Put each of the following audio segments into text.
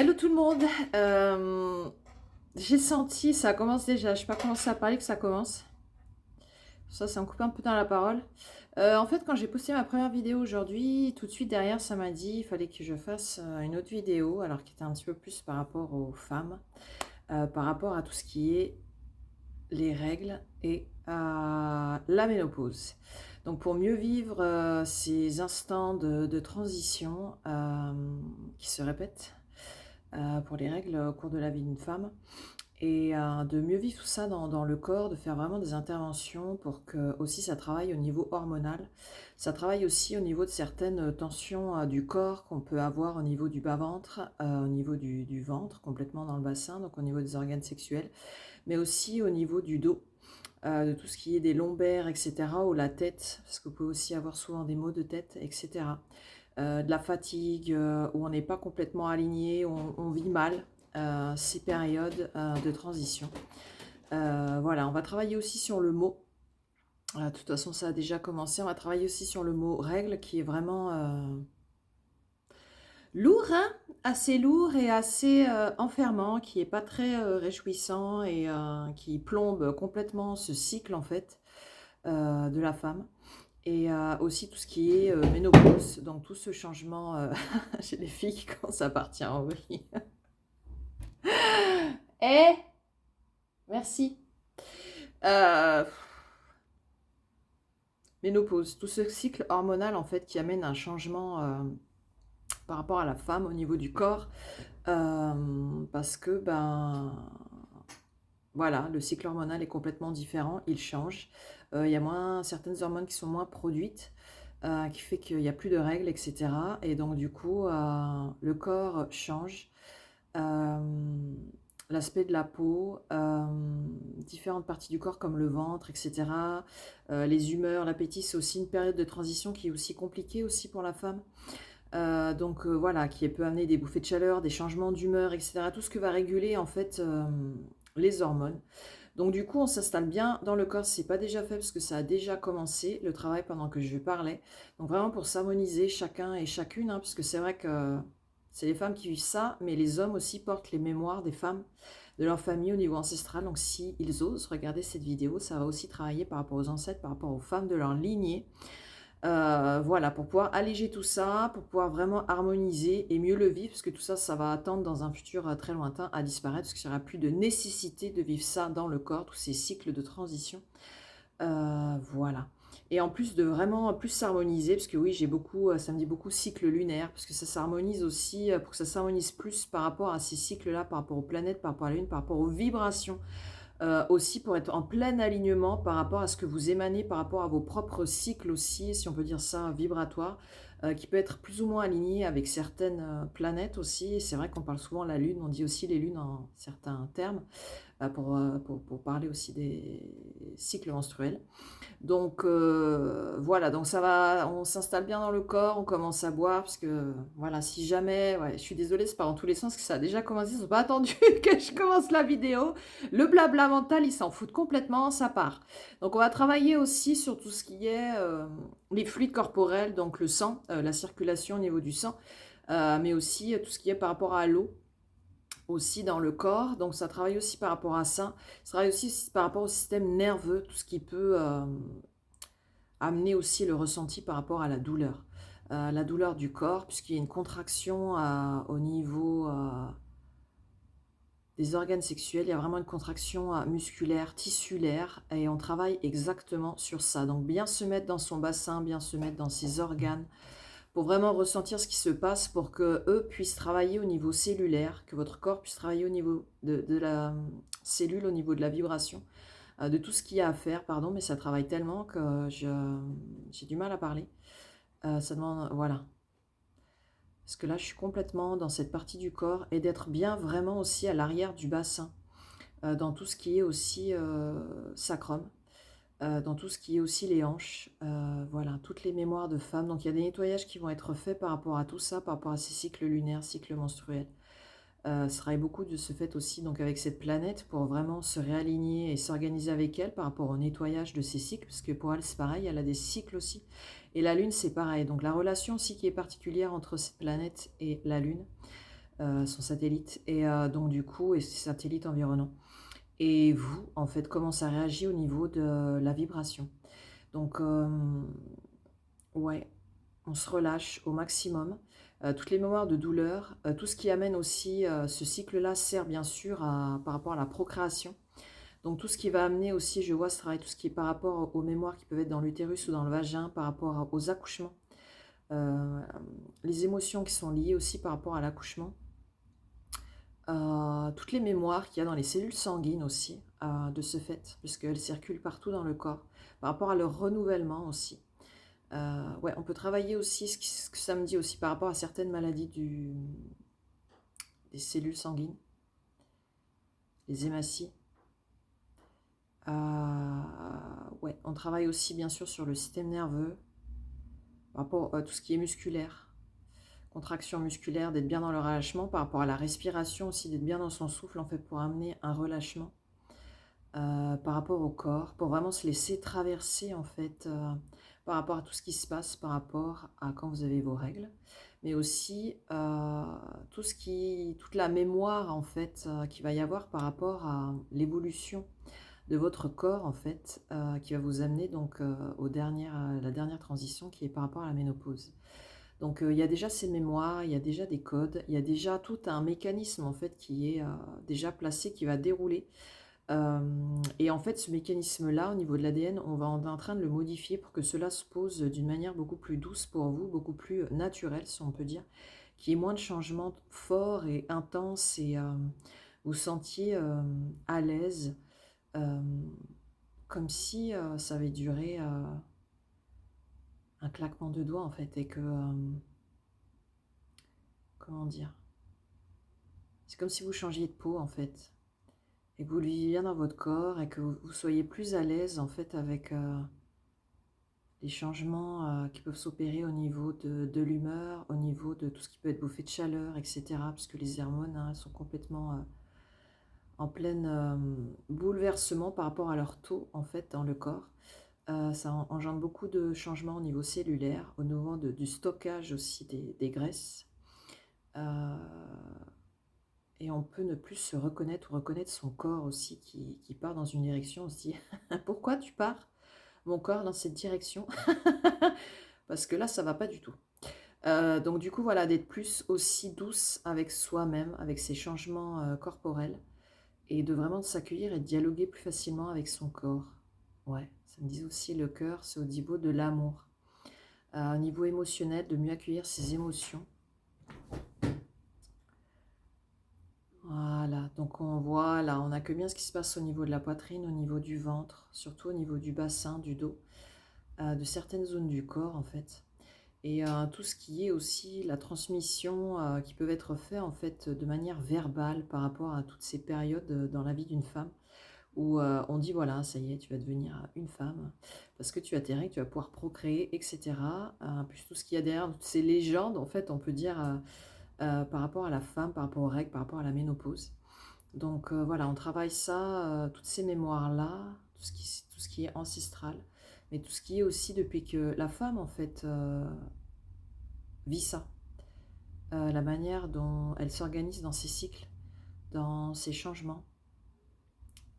Hello tout le monde. J'ai senti, ça commence déjà, je sais pas commencé à parler que ça commence. Ça me coupe un peu dans la parole. En fait, quand j'ai posté ma première vidéo aujourd'hui, tout de suite derrière, ça m'a dit il fallait que je fasse une autre vidéo, alors qui était un petit peu plus par rapport aux femmes, par rapport à tout ce qui est les règles et à la ménopause. Donc pour mieux vivre ces instants de transition qui se répètent pour les règles au cours de la vie d'une femme et de mieux vivre tout ça dans le corps, de faire vraiment des interventions pour que aussi ça travaille au niveau hormonal. Ça travaille aussi au niveau de certaines tensions du corps qu'on peut avoir au niveau du bas-ventre, au niveau du ventre, complètement dans le bassin, donc au niveau des organes sexuels, mais aussi au niveau du dos. De tout ce qui est des lombaires, etc., ou la tête, parce que vous pouvez aussi avoir souvent des maux de tête, etc. De la fatigue, où on n'est pas complètement aligné, on vit mal ces périodes de transition. Voilà, on va travailler aussi sur le mot. De toute façon, ça a déjà commencé. On va travailler aussi sur le mot règle, qui est vraiment lourd, hein, assez lourd et assez enfermant, qui n'est pas très réjouissant et qui plombe complètement ce cycle, en fait, de la femme. Et aussi tout ce qui est ménopause, donc tout ce changement chez les filles qui commencent à partir en vrille. Eh, merci. Euh, Ménopause, tout ce cycle hormonal en fait qui amène un changement par rapport à la femme au niveau du corps, parce que voilà, le cycle hormonal est complètement différent, il change. Il y a certaines hormones qui sont moins produites, qui fait qu'il n'y a plus de règles, etc. Et donc du coup, le corps change. L'aspect de la peau, différentes parties du corps comme le ventre, etc. Les humeurs, l'appétit, c'est aussi une période de transition qui est aussi compliquée aussi pour la femme. Donc voilà, qui peut amener des bouffées de chaleur, des changements d'humeur, etc. Tout ce que va réguler en fait les hormones. Donc du coup, on s'installe bien dans le corps, si c'est pas déjà fait parce que ça a déjà commencé le travail pendant que je parlais. Donc vraiment pour s'harmoniser chacun et chacune, hein, parce que c'est vrai que c'est les femmes qui vivent ça, mais les hommes aussi portent les mémoires des femmes, de leur famille au niveau ancestral. Donc s'ils osent regarder cette vidéo, ça va aussi travailler par rapport aux ancêtres, par rapport aux femmes de leur lignée. Voilà, pour pouvoir alléger tout ça, pour pouvoir vraiment harmoniser et mieux le vivre, parce que tout ça, ça va attendre dans un futur très lointain à disparaître, parce qu'il n'y aura plus de nécessité de vivre ça dans le corps, tous ces cycles de transition. Voilà. Et en plus de vraiment plus s'harmoniser, parce que oui, j'ai beaucoup, ça me dit beaucoup cycle lunaire, parce que ça s'harmonise aussi, pour que ça s'harmonise plus par rapport à ces cycles-là, par rapport aux planètes, par rapport à la Lune, par rapport aux vibrations. Aussi pour être en plein alignement par rapport à ce que vous émanez, par rapport à vos propres cycles aussi, si on peut dire ça, vibratoire, qui peut être plus ou moins aligné avec certaines planètes aussi. Et c'est vrai qu'on parle souvent de la Lune, on dit aussi les lunes en certains termes, pour parler aussi des cycles menstruels. Donc voilà, donc ça va, on s'installe bien dans le corps, on commence à boire, parce que voilà, si jamais, ouais, je suis désolée, c'est pas dans tous les sens que ça a déjà commencé, ils n'ont pas attendu que je commence la vidéo. Le blabla mental, ils s'en foutent complètement, ça part. Donc on va travailler aussi sur tout ce qui est les fluides corporels, donc le sang, la circulation au niveau du sang, mais aussi tout ce qui est par rapport à l'eau aussi dans le corps, donc ça travaille aussi par rapport à ça. Ça travaille aussi par rapport au système nerveux, tout ce qui peut amener aussi le ressenti par rapport à la douleur du corps, puisqu'il y a une contraction au niveau des organes sexuels, il y a vraiment une contraction musculaire, tissulaire, et on travaille exactement sur ça. Donc bien se mettre dans son bassin, bien se mettre dans ses organes, pour vraiment ressentir ce qui se passe, pour que eux puissent travailler au niveau cellulaire, que votre corps puisse travailler au niveau de la cellule, au niveau de la vibration, de tout ce qu'il y a à faire, pardon, mais ça travaille tellement que j'ai du mal à parler. Ça demande, voilà. Parce que là, je suis complètement dans cette partie du corps et d'être bien vraiment aussi à l'arrière du bassin, dans tout ce qui est aussi sacrum, dans tout ce qui est aussi les hanches, voilà, toutes les mémoires de femmes. Donc il y a des nettoyages qui vont être faits par rapport à tout ça, par rapport à ces cycles lunaires, cycles menstruels. Ça travaille beaucoup de ce fait aussi donc avec cette planète pour vraiment se réaligner et s'organiser avec elle par rapport au nettoyage de ces cycles, parce que pour elle c'est pareil, elle a des cycles aussi. Et la Lune c'est pareil, donc la relation aussi qui est particulière entre cette planète et la Lune, son satellite et donc du coup et ses satellites environnants. Et vous, en fait, comment ça réagit au niveau de la vibration. Donc, ouais, on se relâche au maximum. Toutes les mémoires de douleur, tout ce qui amène aussi, ce cycle-là sert bien sûr par rapport à la procréation. Donc tout ce qui va amener aussi, je vois ce travail, tout ce qui est par rapport aux mémoires qui peuvent être dans l'utérus ou dans le vagin, par rapport aux accouchements, euh, les émotions qui sont liées aussi par rapport à l'accouchement, toutes les mémoires qu'il y a dans les cellules sanguines aussi, de ce fait, puisqu'elles circulent partout dans le corps, par rapport à leur renouvellement aussi. Ouais, on peut travailler aussi ce que ça me dit aussi par rapport à certaines maladies des cellules sanguines, les hématies. Ouais, on travaille aussi bien sûr sur le système nerveux, par rapport à tout ce qui est musculaire, contraction musculaire, d'être bien dans le relâchement, par rapport à la respiration aussi, d'être bien dans son souffle en fait pour amener un relâchement. Par rapport au corps, pour vraiment se laisser traverser en fait par rapport à tout ce qui se passe, par rapport à quand vous avez vos règles, mais aussi toute la mémoire en fait qu'il va y avoir par rapport à l'évolution de votre corps en fait, qui va vous amener donc la dernière transition qui est par rapport à la ménopause. Donc il y a déjà ces mémoires, il y a déjà des codes, il y a déjà tout un mécanisme en fait qui est déjà placé, qui va dérouler. Et en fait, ce mécanisme-là, au niveau de l'ADN, on est en train de le modifier pour que cela se pose d'une manière beaucoup plus douce pour vous, beaucoup plus naturelle, si on peut dire, qu'il y ait moins de changements forts et intenses et vous sentiez à l'aise, euh, comme si ça avait duré un claquement de doigts en fait, et que, comment dire, c'est comme si vous changiez de peau en fait, et que vous le viviez bien dans votre corps et que vous soyez plus à l'aise en fait avec les changements qui peuvent s'opérer au niveau de l'humeur, au niveau de tout ce qui peut être bouffé de chaleur, etc. Puisque les hormones elles sont complètement en plein bouleversement par rapport à leur taux en fait dans le corps. Ça engendre beaucoup de changements au niveau cellulaire, au niveau du stockage aussi des graisses. Euh, et on peut ne plus se reconnaître ou reconnaître son corps aussi qui part dans une direction aussi. Pourquoi tu pars, mon corps, dans cette direction? Parce que là, ça va pas du tout. Donc du coup, voilà, d'être plus aussi douce avec soi-même, avec ses changements corporels, et de vraiment s'accueillir et de dialoguer plus facilement avec son corps. Ouais, ça me dit aussi le cœur, c'est au niveau de l'amour. Au niveau émotionnel, de mieux accueillir ses émotions. Voilà, donc on voit là, on accueille bien ce qui se passe au niveau de la poitrine, au niveau du ventre, surtout au niveau du bassin, du dos, de certaines zones du corps en fait. Et tout ce qui est aussi la transmission qui peuvent être faits en fait de manière verbale par rapport à toutes ces périodes dans la vie d'une femme où on dit voilà, ça y est, tu vas devenir une femme parce que tu as tes règles, tu vas pouvoir procréer, etc. Plus tout ce qu'il y a derrière, toutes ces légendes en fait, on peut dire par rapport à la femme, par rapport aux règles, par rapport à la ménopause. Donc voilà, on travaille ça, toutes ces mémoires-là, tout ce qui est ancestral, mais tout ce qui est aussi depuis que la femme en fait vit ça, la manière dont elle s'organise dans ses cycles, dans ses changements,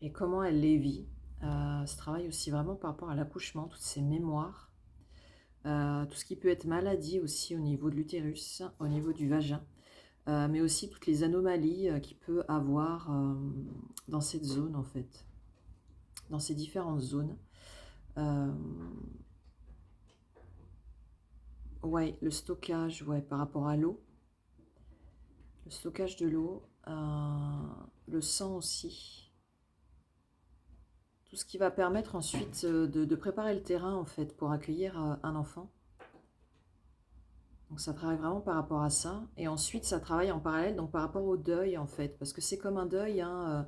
et comment elle les vit. Ce travail aussi vraiment par rapport à l'accouchement, toutes ces mémoires, tout ce qui peut être maladie aussi au niveau de l'utérus, au niveau du vagin, mais aussi toutes les anomalies qu'il peut avoir dans cette zone en fait, dans ces différentes zones. Euh, ouais, le stockage, ouais, par rapport à l'eau, le stockage de l'eau, le sang aussi. Tout ce qui va permettre ensuite de préparer le terrain en fait pour accueillir un enfant. Donc ça travaille vraiment par rapport à ça. Et ensuite ça travaille en parallèle donc par rapport au deuil en fait. Parce que c'est comme un deuil, hein,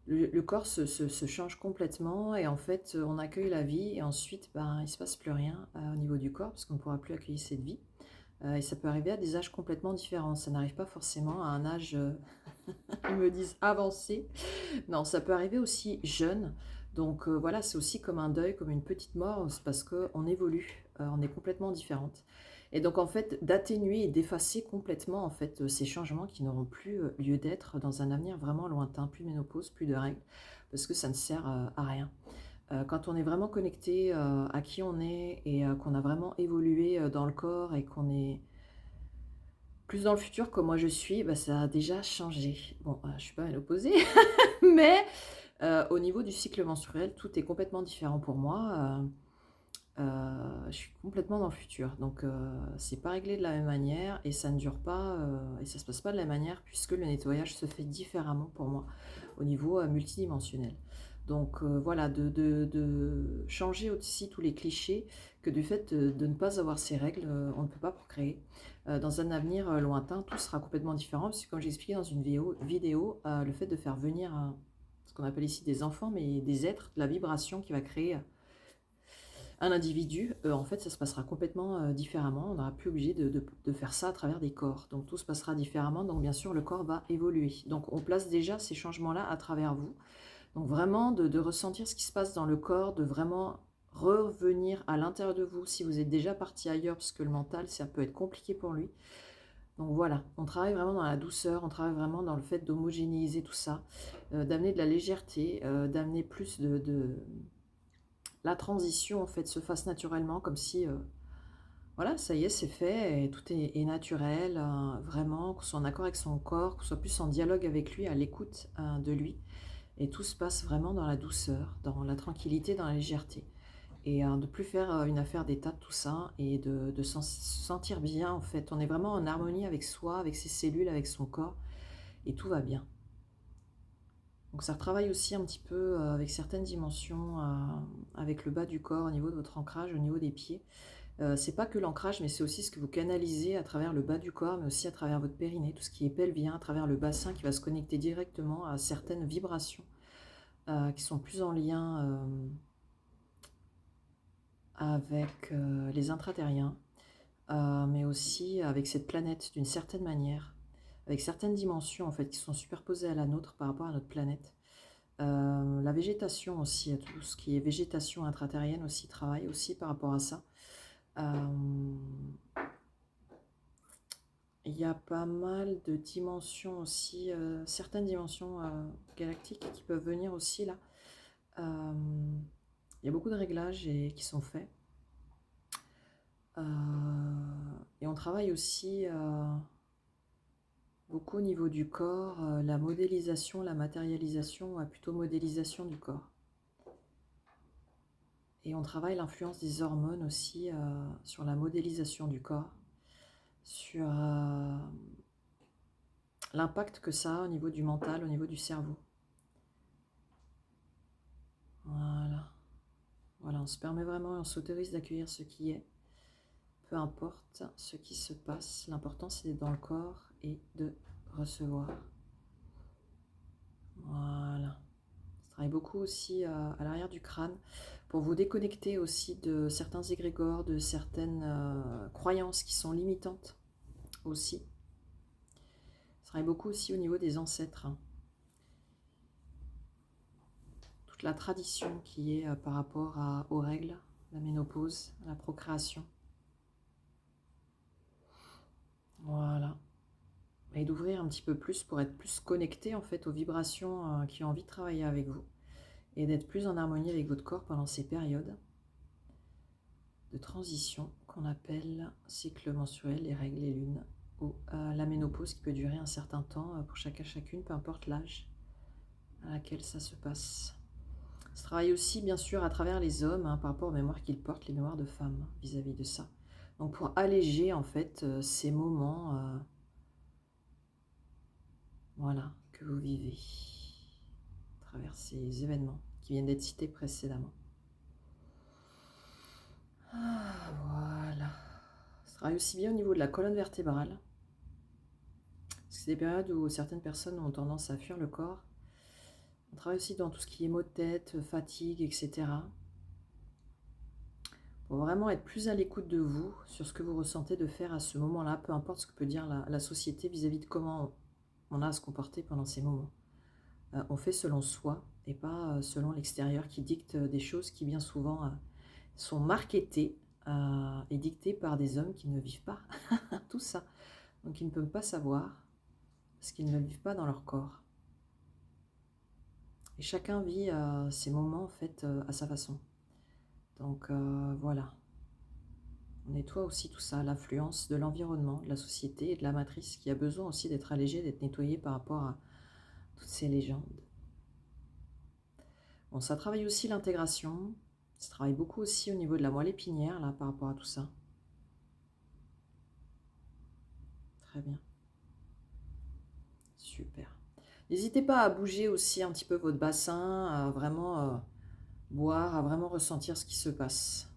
le corps se change complètement et en fait on accueille la vie et ensuite ben, il ne se passe plus rien au niveau du corps parce qu'on ne pourra plus accueillir cette vie. Et ça peut arriver à des âges complètement différents. Ça n'arrive pas forcément à un âge, ils me disent avancé. Non, ça peut arriver aussi jeune. Donc voilà, c'est aussi comme un deuil, comme une petite mort, c'est parce qu'on évolue, on est complètement différente. Et donc en fait, d'atténuer et d'effacer complètement en fait, ces changements qui n'auront plus, lieu d'être dans un avenir vraiment lointain. Plus de ménopause, plus de règles, parce que ça ne sert, à rien. Quand on est vraiment connecté, à qui on est et qu'on a vraiment évolué, dans le corps et qu'on est plus dans le futur comme moi je suis, bah, ça a déjà changé. Bon, je suis pas ménopausée, mais au niveau du cycle menstruel, tout est complètement différent pour moi, je suis complètement dans le futur. Donc c'est pas réglé de la même manière et ça ne dure pas, et ça se passe pas de la même manière puisque le nettoyage se fait différemment pour moi, au niveau, multidimensionnel. Donc voilà, de changer aussi tous les clichés que du fait, de ne pas avoir ces règles, on ne peut pas procréer. Dans un avenir, lointain, tout sera complètement différent puisque comme j'ai expliqué dans une vidéo, le fait de faire venir, ce qu'on appelle ici des enfants, mais des êtres, de la vibration qui va créer un individu, en fait, ça se passera complètement, différemment. On n'aura plus obligé de faire ça à travers des corps. Donc tout se passera différemment, donc bien sûr, le corps va évoluer. Donc on place déjà ces changements-là à travers vous. Donc vraiment de ressentir ce qui se passe dans le corps, de vraiment revenir à l'intérieur de vous si vous êtes déjà parti ailleurs, parce que le mental, ça peut être compliqué pour lui. Donc voilà, on travaille vraiment dans la douceur, on travaille vraiment dans le fait d'homogénéiser tout ça, d'amener de la légèreté, d'amener plus de la transition en fait se fasse naturellement, comme si voilà, ça y est, c'est fait, et tout est naturel, vraiment, qu'on soit en accord avec son corps, qu'on soit plus en dialogue avec lui, à l'écoute de lui, et tout se passe vraiment dans la douceur, dans la tranquillité, dans la légèreté, et de plus faire une affaire d'état de tout ça, et de se sentir bien en fait. On est vraiment en harmonie avec soi, avec ses cellules, avec son corps, et tout va bien. Donc ça retravaille aussi un petit peu avec certaines dimensions, avec le bas du corps, au niveau de votre ancrage, au niveau des pieds. C'est pas que l'ancrage, mais c'est aussi ce que vous canalisez à travers le bas du corps, mais aussi à travers votre périnée, tout ce qui est pelvien, à travers le bassin qui va se connecter directement à certaines vibrations qui sont plus en lien avec les intraterriens, mais aussi avec cette planète d'une certaine manière, avec certaines dimensions en fait qui sont superposées à la nôtre par rapport à notre planète. La végétation aussi, tout ce qui est végétation intraterrienne aussi travaille aussi par rapport à ça. Il y a pas mal de dimensions aussi, certaines dimensions galactiques qui peuvent venir aussi là. Il y a beaucoup de réglages qui sont faits. Et on travaille aussi beaucoup au niveau du corps, la modélisation, la matérialisation, plutôt modélisation du corps. Et on travaille l'influence des hormones aussi sur la modélisation du corps, sur l'impact que ça a au niveau du mental, au niveau du cerveau. Voilà. Voilà, on se permet vraiment, on s'autorise d'accueillir ce qui est, peu importe ce qui se passe. L'important, c'est d'être dans le corps et de recevoir. Voilà. Ça travaille beaucoup aussi à l'arrière du crâne pour vous déconnecter aussi de certains égrégores, de certaines croyances qui sont limitantes aussi. Ça travaille beaucoup aussi au niveau des ancêtres. Toute la tradition qui est par rapport aux règles, la ménopause, la procréation. Voilà. Et d'ouvrir un petit peu plus pour être plus connecté en fait aux vibrations qui ont envie de travailler avec vous. Et d'être plus en harmonie avec votre corps pendant ces périodes de transition qu'on appelle cycle menstruel, les règles, les lunes, ou la ménopause qui peut durer un certain temps pour chacun, chacune, peu importe l'âge à laquelle ça se passe. Ça travaille aussi bien sûr à travers les hommes par rapport aux mémoires qu'ils portent, les mémoires de femmes vis-à-vis de ça. Donc pour alléger en fait ces moments voilà, que vous vivez à travers ces événements qui viennent d'être cités précédemment. Voilà. Ça travaille aussi bien au niveau de la colonne vertébrale. C'est des périodes où certaines personnes ont tendance à fuir le corps. On travaille aussi dans tout ce qui est maux de tête, fatigue, etc. Pour vraiment être plus à l'écoute de vous, sur ce que vous ressentez de faire à ce moment-là, peu importe ce que peut dire la société vis-à-vis de comment on a à se comporter pendant ces moments. On fait selon soi et pas selon l'extérieur qui dicte des choses qui bien souvent sont marketées est dictée par des hommes qui ne vivent pas tout ça. Donc ils ne peuvent pas savoir parce qu'ils ne le vivent pas dans leur corps. Et chacun vit ses moments en fait à sa façon. Donc voilà, on nettoie aussi tout ça, l'influence de l'environnement, de la société et de la matrice qui a besoin aussi d'être allégée, d'être nettoyée par rapport à toutes ces légendes. Bon, ça travaille aussi l'intégration, ça travaille beaucoup aussi au niveau de la moelle épinière là par rapport à tout ça. Très bien. Super. N'hésitez pas à bouger aussi un petit peu votre bassin, à vraiment boire, à vraiment ressentir ce qui se passe.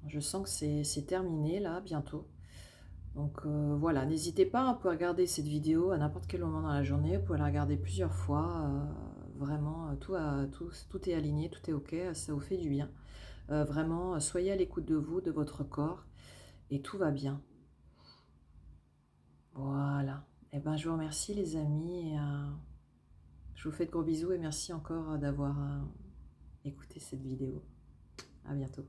Je sens que c'est terminé là, bientôt. Donc voilà, n'hésitez pas, vous pouvez regarder cette vidéo à n'importe quel moment dans la journée, vous pouvez la regarder plusieurs fois, vraiment, tout est aligné, tout est OK, ça vous fait du bien. Vraiment, soyez à l'écoute de vous, de votre corps, et tout va bien. Voilà. Et ben, je vous remercie les amis, et, je vous fais de gros bisous et merci encore d'avoir écouté cette vidéo. À bientôt.